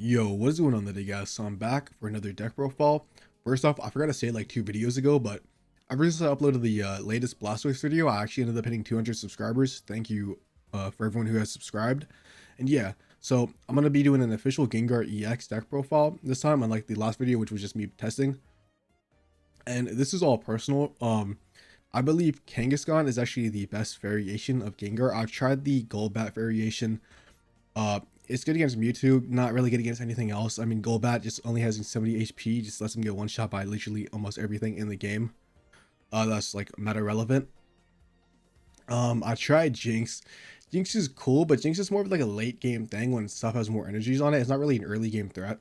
Yo, what's going on today, guys? So I'm back for another deck profile. First off, I forgot to say like 2 videos ago, but ever since I uploaded the latest Blastoise video, I actually ended up hitting 200 subscribers. Thank you for everyone who has subscribed. And yeah, so I'm going to be doing an official Gengar EX deck profile this time, unlike the last video, which was just me testing. And this is all personal. I believe Kangaskhan is actually the best variation of Gengar. I've tried the Golbat variation. It's good against Mewtwo, not really good against anything else. I mean, Golbat just only has 70 HP, just lets him get one shot by literally almost everything in the game. That's like meta relevant. I tried Jinx. Jinx is cool, but Jinx is more of like a late game thing when stuff has more energies on it. It's not really an early game threat.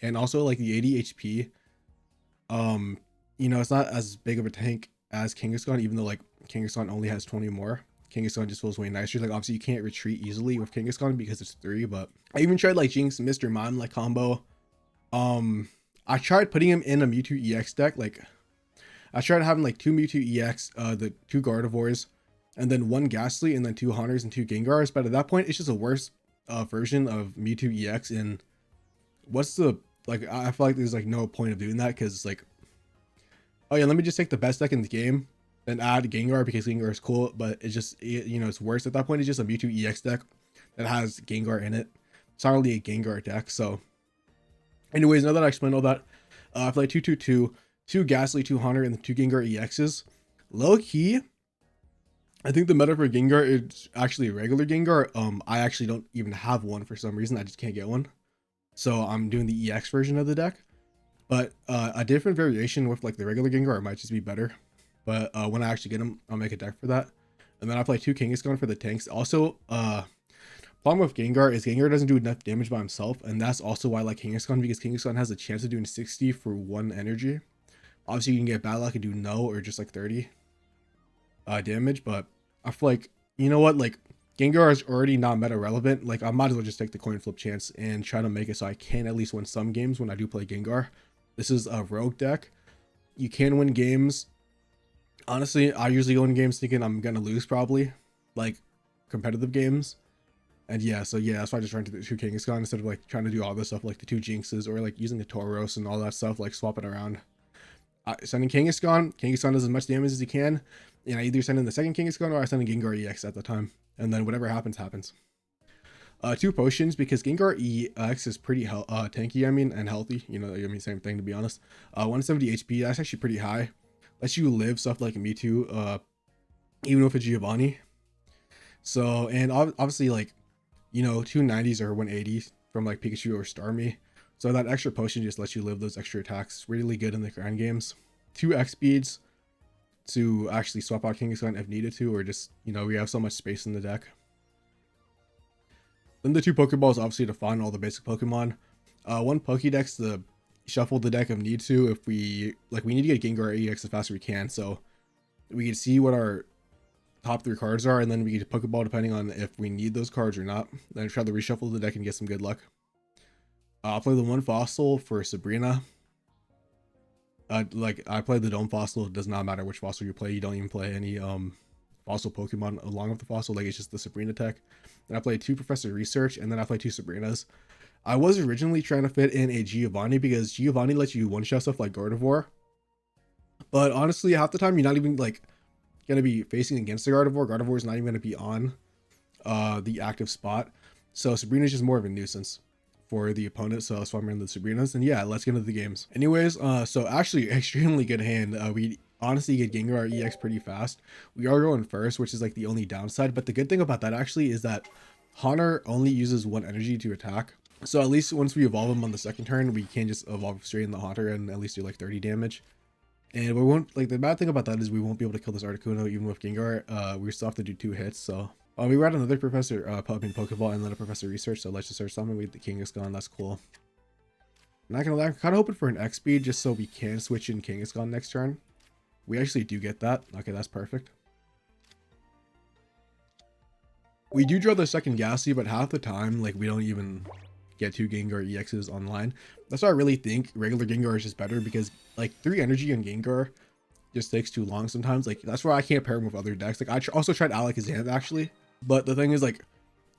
And also like the 80 HP, it's not as big of a tank as Kangaskhan, even though like Kangaskhan only has 20 more. Kangaskhan just feels way nicer. Like obviously you can't retreat easily with Kangaskhan because it's 3, but I even tried like Jinx Mr. Mime like combo. I tried putting him in a Mewtwo EX deck. Like I tried having like 2 Mewtwo EX, the 2 Gardevoirs, and then 1 Ghastly, and then 2 Hunters and 2 Gengars. But at that point, it's just a worse version of Mewtwo EX. And what's the like? I feel like there's like no point of doing that because it's like, oh yeah, let me just take the best deck in the game and add Gengar because Gengar is cool, but it's just it's worse at that point. It's just a Mewtwo EX deck that has Gengar in it. It's not really a Gengar deck. So, anyways, now that I explained all that, I played 2 Ghastly, 2 Hunter, and the 2 Gengar EXs. Low key, I think the meta for Gengar is actually a regular Gengar. I actually don't even have one for some reason. I just can't get one. So I'm doing the EX version of the deck. But a different variation with like the regular Gengar might just be better. But when I actually get them, I'll make a deck for that. And then I play 2 Kangaskhan for the tanks. Also, problem with Gengar is Gengar doesn't do enough damage by himself. And that's also why I like Kangaskhan, because Kangaskhan has a chance of doing 60 for 1 energy. Obviously, you can get bad luck and do no or just like 30 damage. But I feel like, you know what? Like, Gengar is already not meta relevant. Like, I might as well just take the coin flip chance and try to make it so I can at least win some games when I do play Gengar. This is a rogue deck. You can win games. Honestly, I usually go in games thinking I'm gonna lose probably, like competitive games. And yeah, so yeah, that's why I just trying to do 2 Kangaskhan instead of like trying to do all this stuff like the 2 Jinxes or like using the Tauros and all that stuff, like swapping around. Sending Kangaskhan does as much damage as he can, and I either send in the second Kangaskhan or I send in Gengar EX at the time, and then whatever happens happens. 2 potions because Gengar EX is pretty tanky, I mean, and healthy. Same thing to be honest. 170 HP, that's actually pretty high. Lets you live stuff like a Mewtwo, even with a Giovanni. So, and obviously like, 290s or 180s from like Pikachu or Starmie. So that extra potion just lets you live those extra attacks. Really good in the grind games. 2 X speeds to actually swap out Kangaskhan if needed to, or just, we have so much space in the deck. Then the 2 Pokeballs obviously to find all the basic Pokemon. 1 Pokédex to shuffle the deck if need to. If we need to get Gengar EX as fast as we can, so we can see what our top 3 cards are, and then we get Pokeball depending on if we need those cards or not. Then try to reshuffle the deck and get some good luck. I'll play the 1 Fossil for Sabrina. I play the Dome Fossil. It does not matter which Fossil you play. You don't even play any Fossil Pokemon along with the Fossil. Like, it's just the Sabrina tech. Then I play 2 Professor Research, and then I play 2 Sabrinas. I was originally trying to fit in a Giovanni because Giovanni lets you one-shot stuff like Gardevoir. But honestly, half the time you're not even like gonna be facing against the Gardevoir. Gardevoir is not even gonna be on the active spot. So Sabrina is just more of a nuisance for the opponent. So that's why I'm running the Sabrinas. And yeah, let's get into the games. Anyways, so actually extremely good hand. We honestly get Gengar EX pretty fast. We are going first, which is like the only downside. But the good thing about that actually is that Haunter only uses 1 energy to attack. So at least once we evolve him on the second turn, we can just evolve straight in the Haunter and at least do like 30 damage. And we won't, like, the bad thing about that is we won't be able to kill this Articuno even with Gengar. We still have to do 2 hits. So we got another Professor Pokeball and then a Professor Research. So let's just start something with the Kangaskhan. That's cool. Not gonna lie, I'm kind of hoping for an X speed just so we can switch in Kangaskhan next turn. We actually do get that. Okay, that's perfect. We do draw the second Ghastly, but half the time, like, we don't even get 2 Gengar EXs online. That's why I really think regular Gengar is just better, because like 3 energy on Gengar just takes too long sometimes. Like, that's why I can't pair him with other decks. Like, I also tried Alakazam actually, but the thing is, like,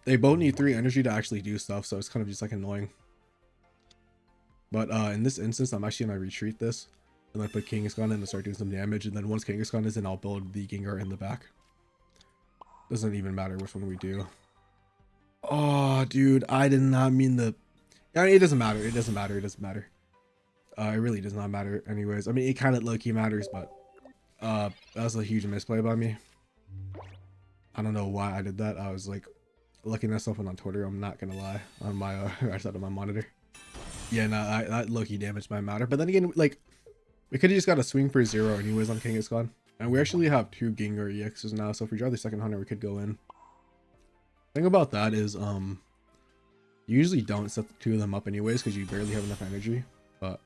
they both need 3 energy to actually do stuff, so it's kind of just like annoying. But in this instance, I'm actually gonna retreat this and then put Kangaskhan in and start doing some damage. And then once Kangaskhan is in, I'll build the Gengar in the back. Doesn't even matter which one we do. Oh, dude, I did not mean the. I mean, it doesn't matter. It doesn't matter. It doesn't matter. It really does not matter. Anyways, I mean, it kind of low-key matters, but that was a huge misplay by me. I don't know why I did that. I was like looking at something on Twitter. I'm not gonna lie, on my right side of my monitor. Yeah, no, that low-key damaged my matter. But then again, like, we could have just got a swing for 0 anyways on Kangaskhan. And we actually have 2 Gengar EXs now, so if we draw the second hunter, we could go in. Thing about that is, you usually don't set the 2 of them up anyways because you barely have enough energy. But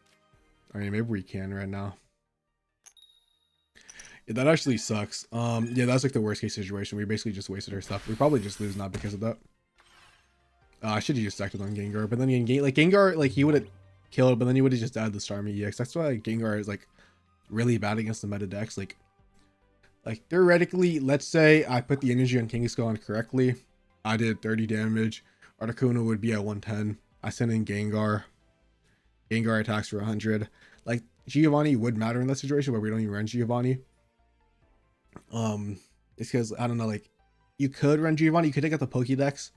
I mean, maybe we can right now. Yeah, that actually sucks. Yeah, that's like the worst case situation. We basically just wasted our stuff. We probably just lose not because of that. I should have just acted on Gengar, but then again, like Gengar, like he would have killed, but then he would have just added the Starmie EX. That's why Gengar is like really bad against the meta decks. Like theoretically, let's say I put the energy on Kangaskhan correctly. I did 30 damage. Articuno would be at 110. I send in Gengar. Gengar attacks for 100. Like Giovanni would matter in that situation, but we don't even run Giovanni. It's because I don't know, like you could run Giovanni, you could take out the Pokédex.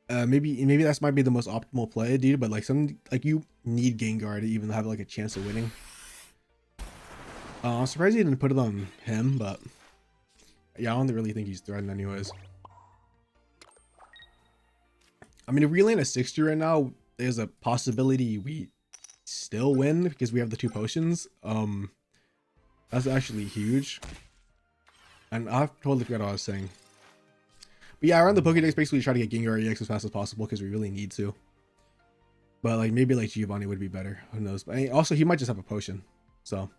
Maybe that might be the most optimal play, dude. But like you need Gengar to even have like a chance of winning. I'm surprised he didn't put it on him, but yeah, I don't really think he's threatened anyways. I mean, if we land a 60 right now, there's a possibility we still win because we have the 2 potions. That's actually huge. And I totally forgot what I was saying. But yeah, around the Pokédex, basically try to get Gengar EX as fast as possible because we really need to. But like maybe like Giovanni would be better. Who knows? But also he might just have a potion. So.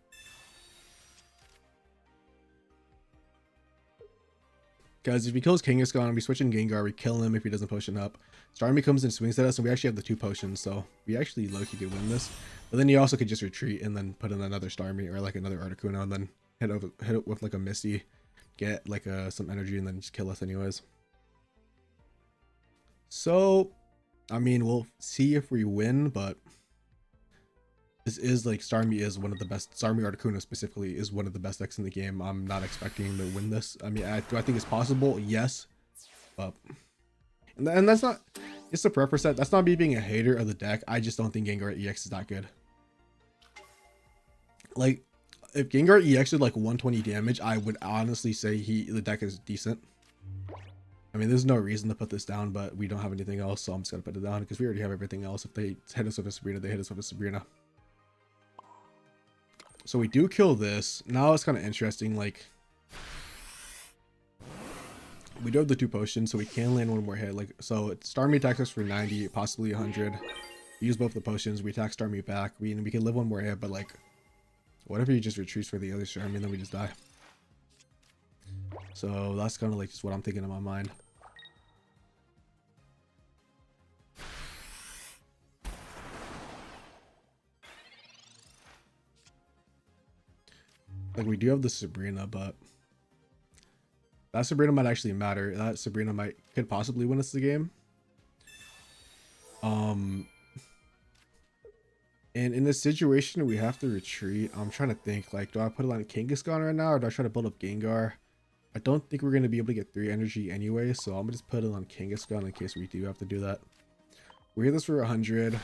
Because if he kills Kangaskhan, we switch in Gengar, we kill him if he doesn't potion up. Starmie comes and swings at us, and we actually have the 2 potions, so we actually low-key could win this. But then you also could just retreat and then put in another Starmie or like another Articuno and then hit it with like a Misty, get like some energy, and then just kill us anyways. So, I mean, we'll see if we win, but this is like Starmie is one of the best. Starmie Articuno specifically is one of the best decks in the game. I'm not expecting to win this. I mean, do I think it's possible? Yes, but and that's not. It's a preference set. That's not me being a hater of the deck. I just don't think Gengar EX is that good. Like, if Gengar EX did like 120 damage, I would honestly say the deck is decent. I mean, there's no reason to put this down, but we don't have anything else, so I'm just gonna put it down because we already have everything else. If they hit us with a Sabrina, they hit us with a Sabrina. So we do kill this. Now it's kind of interesting. Like, we do have the 2 potions, so we can land one more hit. Like, so Starmie attacks us for 90, possibly 100. We use both the potions. We attack Starmie back. We can live one more hit, but like, whatever he just retreats for the other Starmie, then we just die. So that's kind of like just what I'm thinking in my mind. Like, we do have the Sabrina, but that Sabrina might actually matter. That Sabrina could possibly win us the game. And in this situation, we have to retreat. I'm trying to think, like, do I put it on Kangaskhan right now, or do I try to build up Gengar? I don't think we're going to be able to get 3 energy anyway, so I'm going to just put it on Kangaskhan in case we do have to do that. We hit this for 100.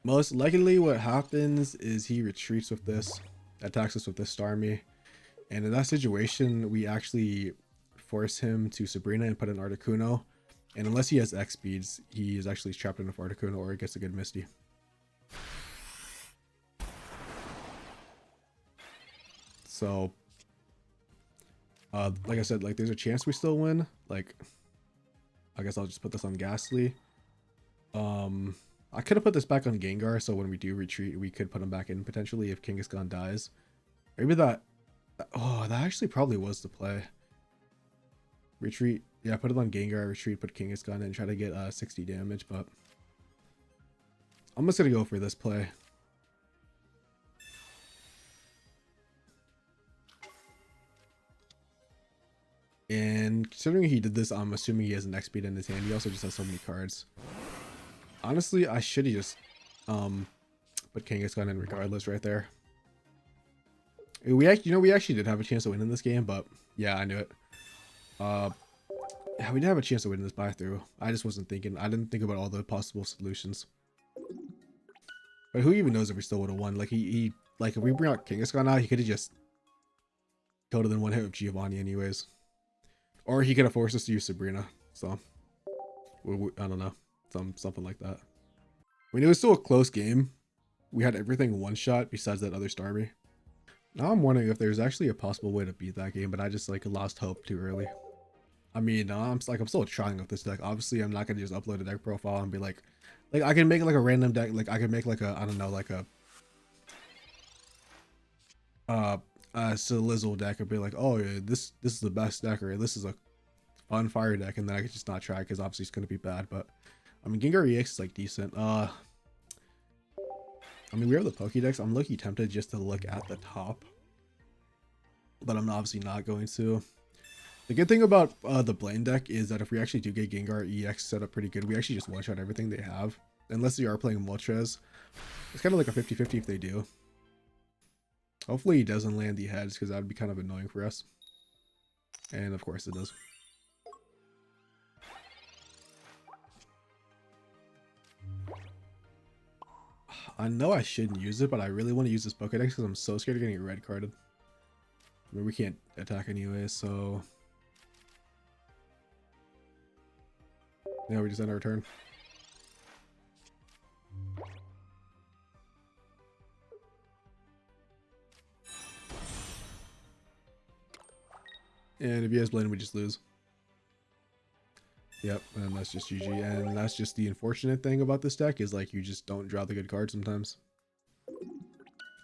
Most likely what happens is he retreats with this, attacks us with this Starmie. And in that situation, we actually force him to Sabrina and put an Articuno. And unless he has X speeds, he is actually trapped in a Articuno or gets a good Misty. So, like I said, like there's a chance we still win. Like, I guess I'll just put this on Ghastly. I could have put this back on Gengar, so when we do retreat, we could put him back in potentially if Kangaskhan dies. Maybe that. Oh, that actually probably was the play. Retreat. Yeah, put it on Gengar, retreat, put Kangaskhan in, and try to get 60 damage, but I'm just gonna go for this play. And considering he did this, I'm assuming he has an X speed in his hand. He also just has so many cards. Honestly, I should have just put Kangaskhan in regardless right there. We actually did have a chance to win in this game, but yeah, I knew it. Yeah, we did have a chance to win this buy through. I just wasn't thinking. I didn't think about all the possible solutions. But who even knows if we still would have won? Like he like if we bring out Kangaskhan out, he could have just killed it in one hit with Giovanni anyways. Or he could have forced us to use Sabrina. So I don't know, something like that. I mean, it was still a close game. We had everything one shot besides that other Starmie. Now I'm wondering if there's actually a possible way to beat that game, but I just like lost hope too early. I mean, I'm still trying with this deck. Obviously, I'm not gonna just upload a deck profile and be like I can make like a random deck. Like I can make like a, I don't know, like a Solizzle deck and be like, oh yeah, this is the best deck, or this is a fun fire deck, and then I could just not try because obviously it's gonna be bad. But I mean, Gengar EX is like decent. I mean, we have the Pokédex. I'm lucky tempted just to look at the top, but I'm obviously not going to. The good thing about the Blaine deck is that if we actually do get Gengar EX set up pretty good, we actually just one-shot everything they have. Unless they are playing Moltres. It's kind of like a 50-50 if they do. Hopefully he doesn't land the heads, because that would be kind of annoying for us. And of course it does. I know I shouldn't use it, but I really want to use this Pokédex because I'm so scared of getting red carded. I mean, we can't attack anyway, so... yeah, we just end our turn. And if he has Blend, we just lose. Yep, and that's just GG. And that's just the unfortunate thing about this deck is like you just don't draw the good cards sometimes.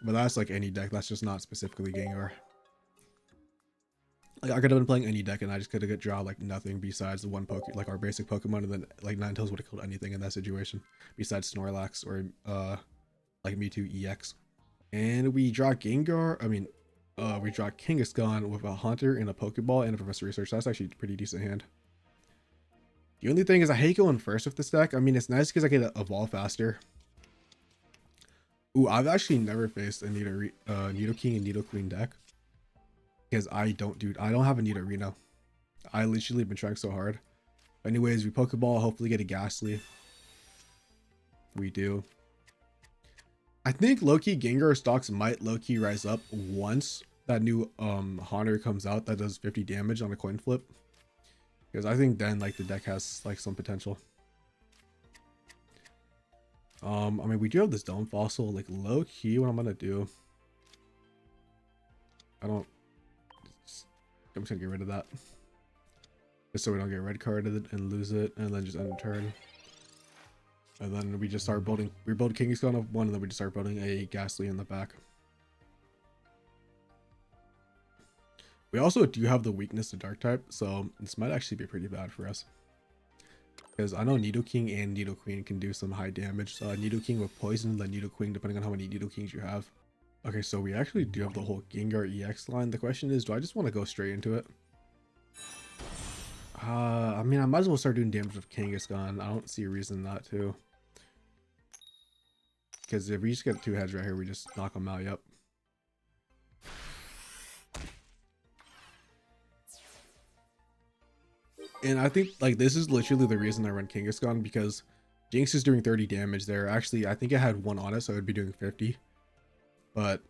But that's like any deck. That's just not specifically Gengar. Like I could have been playing any deck and I just could have draw like nothing besides the one like our basic Pokemon, and then like Ninetales would have killed anything in that situation besides Snorlax or like Mewtwo EX. And we draw Gengar. I mean, we draw Kangaskhan with a Haunter and a Pokeball and a Professor Research. That's actually a pretty decent hand. The only thing is I hate going first with this deck. I mean, it's nice because I can evolve faster. Ooh, I've actually never faced a Nidoking and Nidoqueen deck. Because I don't have a Nidorino. I literally been trying so hard. Anyways, we Pokeball, hopefully get a Ghastly. We do. I think low-key Gengar stocks might low-key rise up once that new Haunter comes out that does 50 damage on a coin flip. Because I think then like the deck has like some potential. I mean, we do have this Dome Fossil. Like low-key, what I'm gonna do, I'm just gonna get rid of that, just so we don't get red carded and lose it, and then just end the turn. And then we just start building. We build Kangaskhan of one, and then we just start building a Ghastly in the back. We also do have the weakness to Dark type, so this might actually be pretty bad for us. Because I know Nidoking and Nidoqueen can do some high damage. So Nidoking with poison, then Nidoqueen depending on how many Nidokings you have. Okay, so we actually do have the whole Gengar EX line. The question is, do I just want to go straight into it? I mean, I might as well start doing damage with Kangaskhan. I don't see a reason not to. Because if we just get two heads right here, we just knock them out, yep. And I think like this is literally the reason I run Kangaskhan, because Jinx is doing 30 damage there. Actually, I think it had one on it, so it would be doing 50. But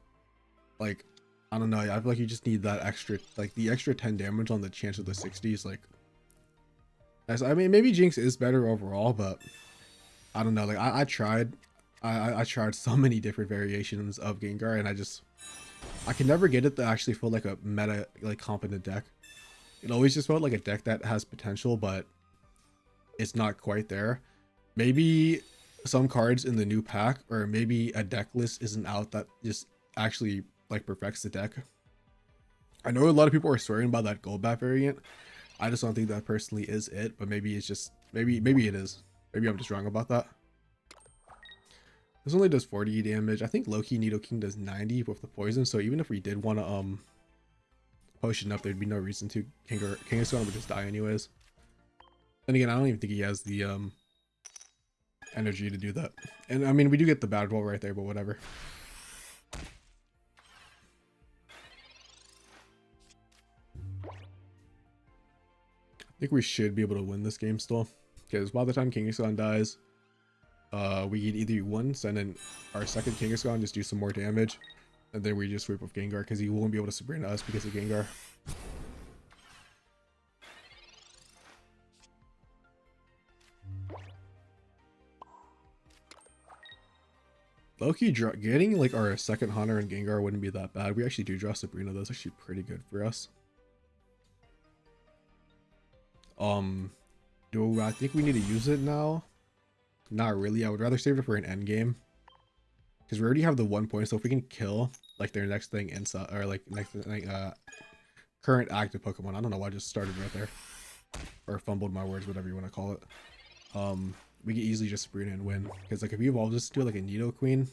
like, I don't know. I feel like you just need that extra, like the extra 10 damage on the chance of the 60s. Like, I mean, maybe Jinx is better overall, but I don't know. Like I tried so many different variations of Gengar, and I can never get it to actually feel like a meta, like competent deck. It always just felt like a deck that has potential, but it's not quite there. Maybe some cards in the new pack, or maybe a deck list isn't out that just actually like perfects the deck. I know a lot of people are swearing about that Golbat variant. I just don't think that personally is it, but maybe it's just, maybe it is. Maybe I'm just wrong about that. This only does 40 damage. I think low-key Nidoking does 90 with the poison, so even if we did want to potion up, there'd be no reason to. Kangaskhan would just die anyways. And again, I don't even think he has the energy to do that. And I mean, we do get the bad roll right there, but whatever. I think we should be able to win this game still, because by the time Kangaskhan dies, we can either one send in our second Kangaskhan, just do some more damage, and then we just sweep with Gengar because he won't be able to Sabrina us because of Gengar. Low-key getting like our second Hunter and Gengar wouldn't be that bad. We actually do draw Sabrina. That's actually pretty good for us. Do I think we need to use it now? Not really. I would rather save it for an end game, because we already have the 1 point. So if we can kill like their next thing inside, or like next thing, current active Pokemon. I don't know why I just started right there, or fumbled my words, whatever you want to call it. We can easily just Sabrina and win, because like if we evolve this to like a Nidoqueen,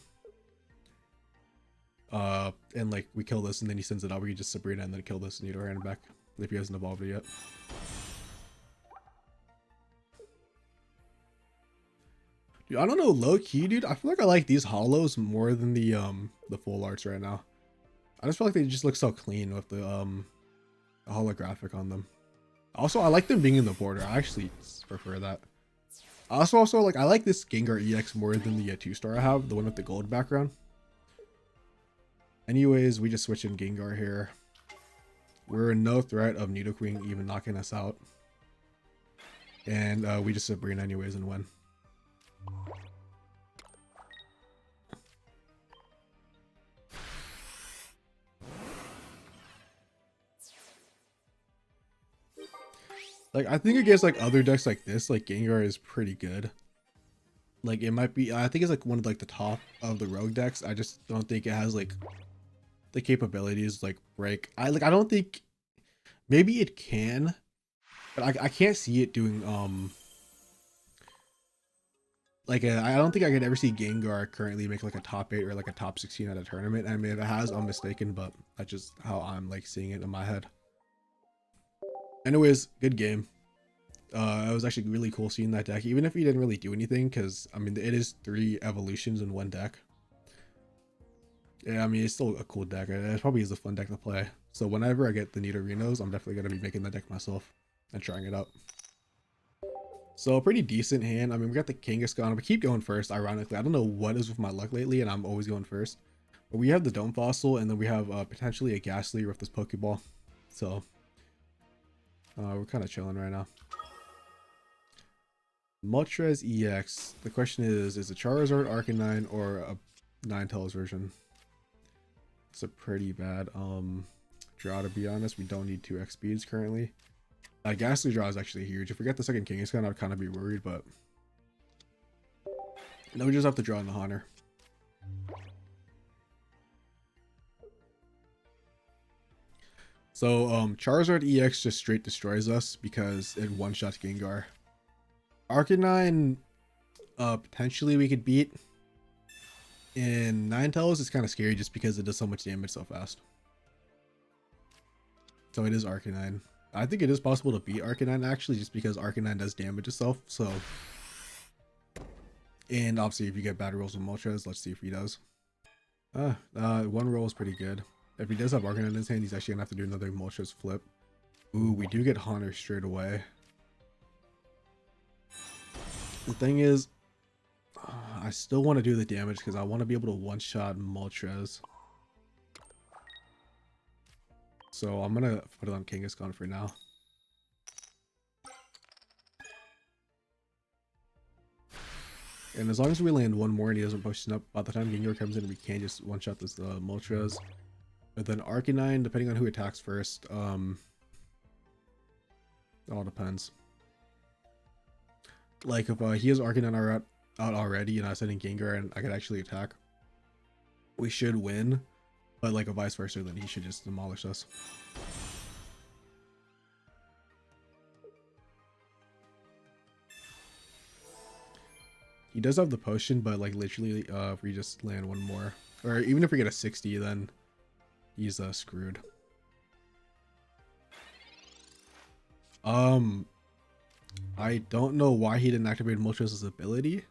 and like we kill this and then he sends it out, we can just Sabrina and then kill this Nidoran back if he hasn't evolved it yet. Dude, I don't know, low key, dude. I feel like I like these hollows more than the full arts right now. I just feel like they just look so clean with the holographic on them. Also, I like them being in the border. I actually prefer that. Also, like I like this Gengar EX more than the 2-star I have, the one with the gold background. Anyways, we just switch in Gengar here. We're in no threat of Nidoqueen even knocking us out, and we just Sabrina anyways and win. Like, I think against like other decks like this, like Gengar is pretty good. Like it might be, I think it's like one of like the top of the rogue decks. I just don't think it has like the capabilities like break. I don't think, maybe it can, but I can't see it doing like I don't think I could ever see Gengar currently make like a top 8 or like a top 16 at a tournament. I mean, if it has, I'm mistaken, but that's just how I'm like seeing it in my head. Anyways, good game. It was actually really cool seeing that deck, even if he didn't really do anything, because I mean it is 3 evolutions in one deck. Yeah, I mean it's still a cool deck. It probably is a fun deck to play. So whenever I get the Nidorinos, I'm definitely gonna be making the deck myself and trying it out. So a pretty decent hand. I mean, we got the Kangaskhan. We keep going first, ironically. I don't know what is with my luck lately, and I'm always going first. But we have the Dome Fossil, and then we have potentially a Ghastly with this Pokeball. So we're kind of chilling right now. Moltres EX. The question is it Charizard, Arcanine, or a Ninetales version? It's a pretty bad draw, to be honest. We don't need 2x speeds currently. Ghastly draw is actually huge. If we get the second Kangaskhan, I'd kind of be worried, but then we just have to draw in the Haunter. So Charizard EX just straight destroys us because it one-shots Gengar. Arcanine, potentially we could beat. In Ninetales, it's kind of scary just because it does so much damage so fast. So it is Arcanine. I think it is possible to beat Arcanine actually, just because Arcanine does damage itself. So, and obviously if you get bad rolls with Moltres, let's see if he does. One roll is pretty good. If he does have Arcanine in his hand, he's actually gonna have to do another Moltres flip. Ooh, we do get Haunter straight away. The thing is, I still want to do the damage because I want to be able to one-shot Moltres. So I'm gonna put it on Kangaskhan for now. And as long as we land one more and he doesn't push up, by the time Gengar comes in, we can just one-shot this Moltres. But then Arcanine, depending on who attacks first, it all depends. Like if he has Arcanine out already and I send in Gengar and I could actually attack, we should win. But like a vice versa, then he should just demolish us. He does have the potion, but like literally if we just land one more, or even if we get a 60, then he's screwed. I don't know why he didn't activate Moltres' ability.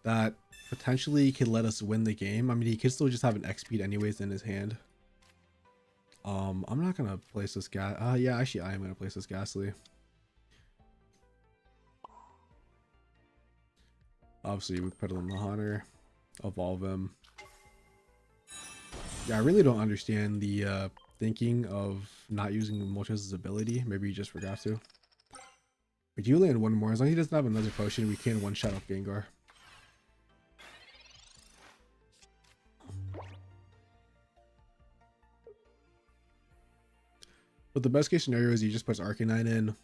that potentially could let us win the game. I mean, he could still just have an X speed anyways in his hand. I'm not gonna place this guy. Yeah, actually, I am gonna place this Ghastly. Obviously, we put him in the Hunter, evolve him. Yeah, I really don't understand the thinking of not using Moltres' ability. Maybe he just forgot to. We do land one more. As long as he doesn't have another potion, we can one-shot off Gengar. But the best case scenario is he just puts Arcanine in.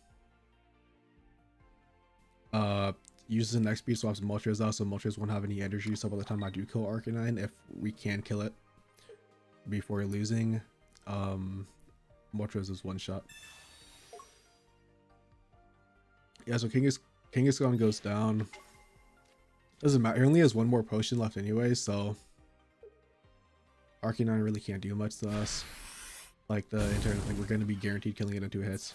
Uses an XP, swaps Moltres out, so Moltres won't have any energy. So by the time I do kill Arcanine, if we can kill it before losing, Moltres is one shot. Yeah, so Kangaskhan goes down. Doesn't matter. He only has one more potion left anyway, so Arcanine really can't do much to us. Like the entire, like we're gonna be guaranteed killing it in 2 hits.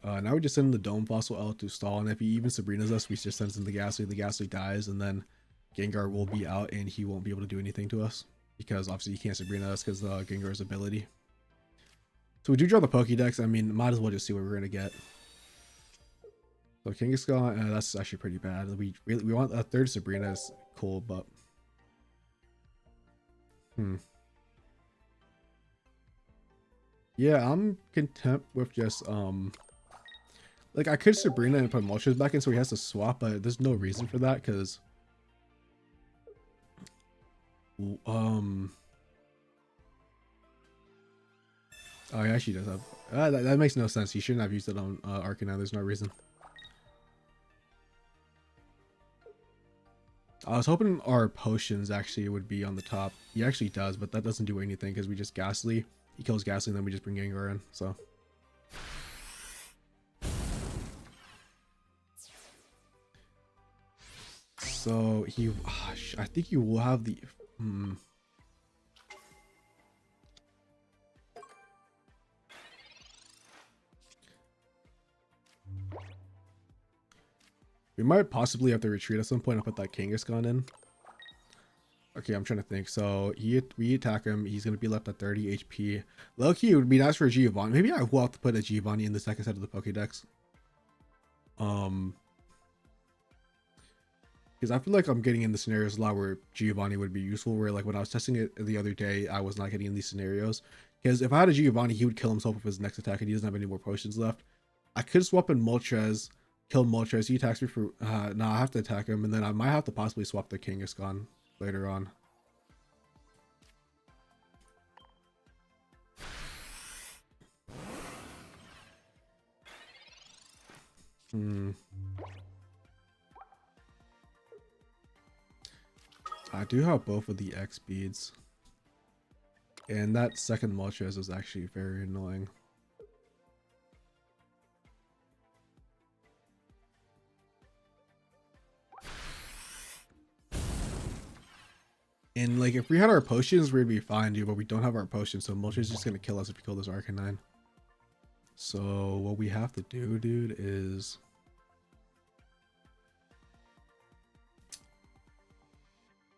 Now we just send the Dome Fossil out to stall, and if he even Sabrina's us, we just send in the Ghastly dies, and then Gengar will be out and he won't be able to do anything to us. Because obviously he can't Sabrina us because of Gengar's ability. So we do draw the Pokédex. I mean, might as well just see what we're gonna get. So Kangaskhan, that's actually pretty bad. We want a 3rd Sabrina is cool, but yeah, I'm content with just like I could Sabrina and put Moltres back in so he has to swap, but there's no reason for that because oh, he actually does have that makes no sense. He shouldn't have used it on Arcanine. There's no reason. I was hoping our potions actually would be on the top. He actually does, but that doesn't do anything because we just Ghastly. He kills Ghastly and then we just bring Gengar in. So he, I think you will have the. We might possibly have to retreat at some point and put that Kangaskhan in. Okay, I'm trying to think. So we attack him. He's gonna be left at 30 HP. Low-key, it would be nice for a Giovanni. Maybe I will have to put a Giovanni in the second set of the Pokédex. Because I feel like I'm getting in the scenarios a lot where Giovanni would be useful. Where like when I was testing it the other day, I was not getting in these scenarios. Because if I had a Giovanni, he would kill himself with his next attack, and he doesn't have any more potions left. I could swap in Moltres. Kill Moltres, he attacks me for no, I have to attack him, and then I might have to possibly swap the Kangaskhan later on. I do have both of the X beads, and that second Moltres is actually very annoying. And like if we had our potions, we'd be fine, dude, but we don't have our potions, so Moltres is just gonna kill us if we kill this Arcanine. So what we have to do, dude, is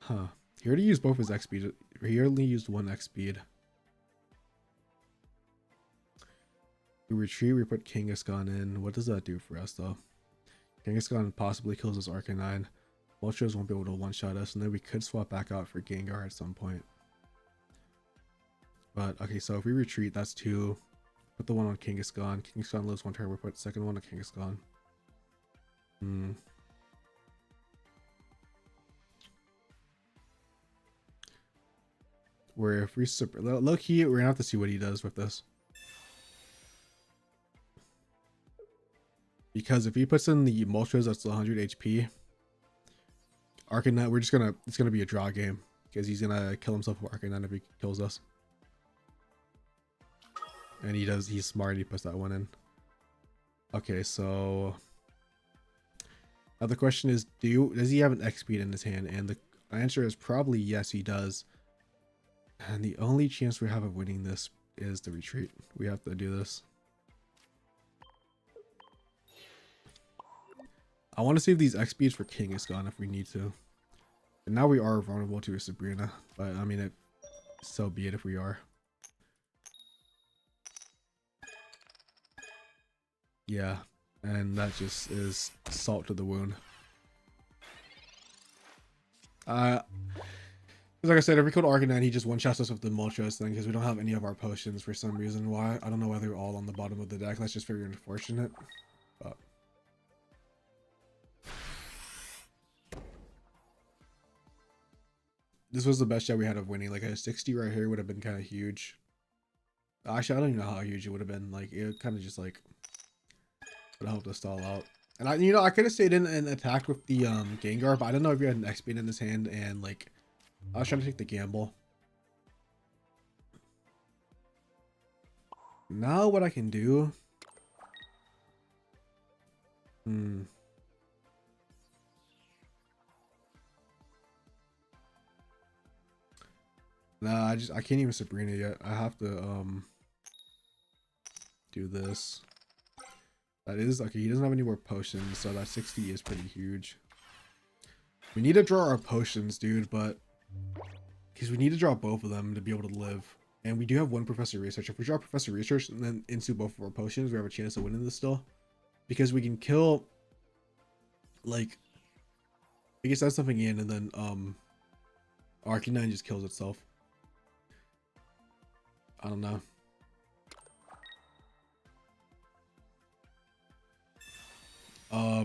he already used both his X speed. He only used one X speed. We retreat, we put Kangaskhan in. What does that do for us though? Kangaskhan possibly kills his Arcanine. Moltres won't be able to one-shot us, and then we could swap back out for Gengar at some point. But okay, so if we retreat, that's 2. Put the one on Kangaskhan. Kangaskhan lives 1 turn. We put the second one on Kangaskhan. Where if we low key, we're gonna have to see what he does with this. Because if he puts in the Moltres that's 100 HP, Arcanine, it's gonna be a draw game because he's gonna kill himself with Arcanine if he kills us. And he's smart, he puts that one in. Okay, so now the question is, does he have an X speed in his hand? And the answer is probably yes, he does. And the only chance we have of winning this is the retreat. We have to do this. I want to save these XPs for Kangaskhan if we need to. And now we are vulnerable to a Sabrina, but I mean, so be it if we are. Yeah, and that just is salt to the wound. Like I said, if we killed Arcanine, he just one-shots us with the Moltres thing because we don't have any of our potions for some reason. Why? I don't know why they're all on the bottom of the deck. That's just very unfortunate. But this was the best shot we had of winning. Like a 60 right here would have been kind of huge. Actually, I don't even know how huge it would have been. Like it kind of just like would have helped us stall out. And I could have stayed in and attacked with the Gengar, but I don't know if he had an X-Beam in his hand and like I was trying to take the gamble. Now what I can do? Nah, I can't even Sabrina yet. I have to do this. That is okay. He doesn't have any more potions, so that 60 is pretty huge. We need to draw our potions, dude, but because we need to draw both of them to be able to live. And we do have one Professor Research. If we draw Professor Research and then into both of our potions, we have a chance of winning this still. Because we can kill, like, I guess that's something in, and then Arcanine just kills itself. I don't know.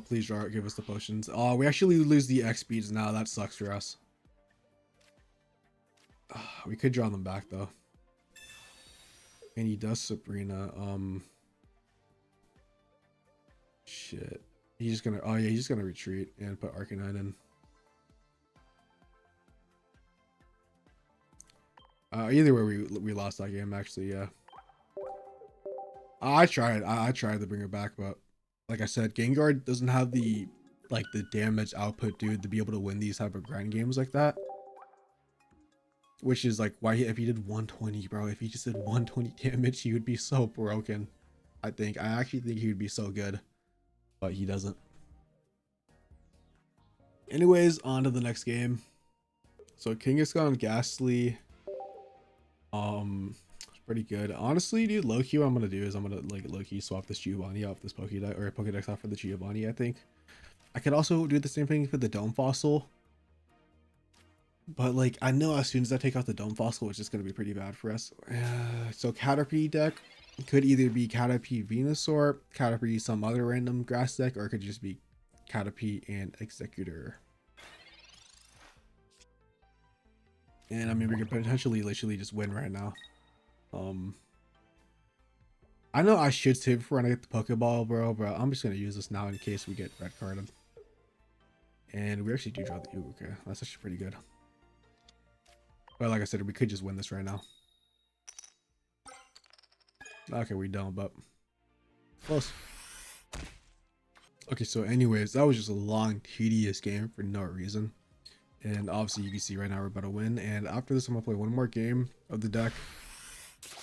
Please draw it. Give us the potions. We actually lose the X speeds now. That sucks for us. We could draw them back though. And he does Sabrina. Shit. He's just gonna. Oh yeah, he's just gonna retreat and put Arcanine in. Either way, we lost that game actually. Yeah. I tried. I tried to bring it back, but like I said, Gengar doesn't have the damage output, dude, to be able to win these type of grind games like that. Which is like why if he did 120, bro, if he just did 120 damage, he would be so broken. I actually think he would be so good, but he doesn't. Anyways, on to the next game. So Kangaskhan Ghastly, pretty good. Honestly, dude, low-key what I'm gonna do is I'm gonna like low-key swap this Giovanni off this Pokédex or Pokédex off for the Giovanni. I think I could also do the same thing for the Dome Fossil. But like I know as soon as I take out the Dome Fossil, it's just gonna be pretty bad for us. So Caterpie deck could either be Caterpie Venusaur, Caterpie some other random grass deck, or it could just be Caterpie and Executor. And I mean we could potentially literally just win right now. I know I should save for when I get the Pokeball, bro, but I'm just gonna use this now in case we get red carded. And we actually do draw the okay, that's actually pretty good. But like I said, we could just win this right now. Okay, we don't, but close. Okay, so anyways, that was just a long, tedious game for no reason. And obviously you can see right now we're about to win. And after this, I'm gonna play one more game of the deck.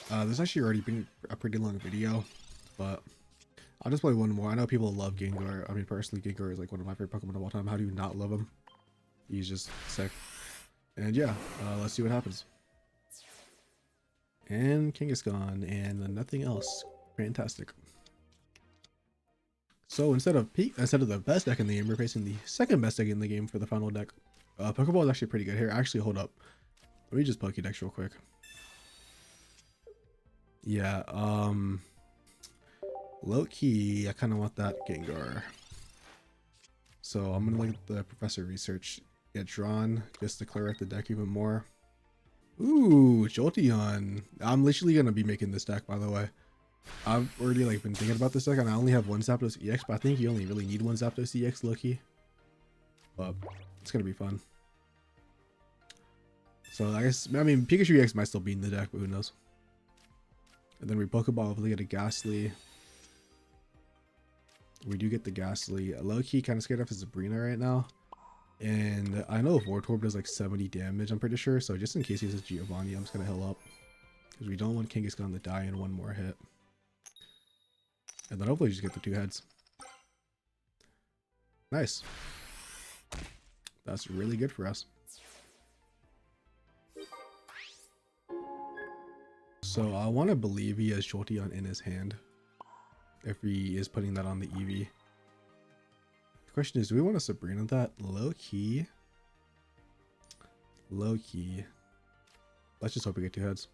There's actually already been a pretty long video, but I'll just play one more. I know people love Gengar. I mean, personally, Gengar is like one of my favorite Pokemon of all time. How do you not love him? He's just sick. And yeah, let's see what happens. And Kangaskhan and nothing else. Fantastic. So instead of the best deck in the game, we're facing the second best deck in the game for the final deck. Pokeball is actually pretty good here. Actually, hold up. Let me just Pokédex real quick. Yeah, low key, I kind of want that Gengar. So I'm gonna look at the Professor Research, get drawn, just to clear out the deck even more. Ooh, Jolteon. I'm literally gonna be making this deck, by the way. I've already like been thinking about this deck, and I only have one Zapdos EX, but I think you only really need one Zapdos EX, low-key. But it's gonna be fun. So I guess, I mean, Pikachu EX might still be in the deck, but who knows. And then we Pokeball if we get a Ghastly. We do get the Ghastly. Low-key kind of scared off of Sabrina right now. And I know Vortorb does like 70 damage, I'm pretty sure. So just in case he uses Giovanni, I'm just going to heal up. Because we don't want Kangaskhan to die in one more hit. And then hopefully just get the two heads. Nice. That's really good for us. So I want to believe he has Jolteon in his hand, if he is putting that on the Eevee. The question is, do we want to Sabrina that? Low key. Low key. Let's just hope we get 2 heads.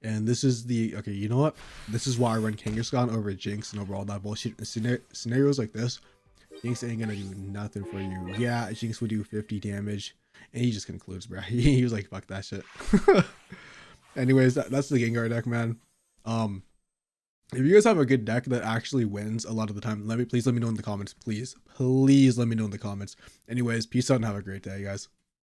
And this is the, okay, you know what? This is why I run Kangaskhan over Jinx and over all that bullshit. Scenarios like this, Jinx ain't gonna do nothing for you. Yeah, Jinx would do 50 damage, and he just concludes, bro. He was like, fuck that shit. Anyways, that's the Gengar deck, man. If you guys have a good deck that actually wins a lot of the time, please let me know in the comments. Please let me know in the comments. Anyways, peace out and have a great day, guys.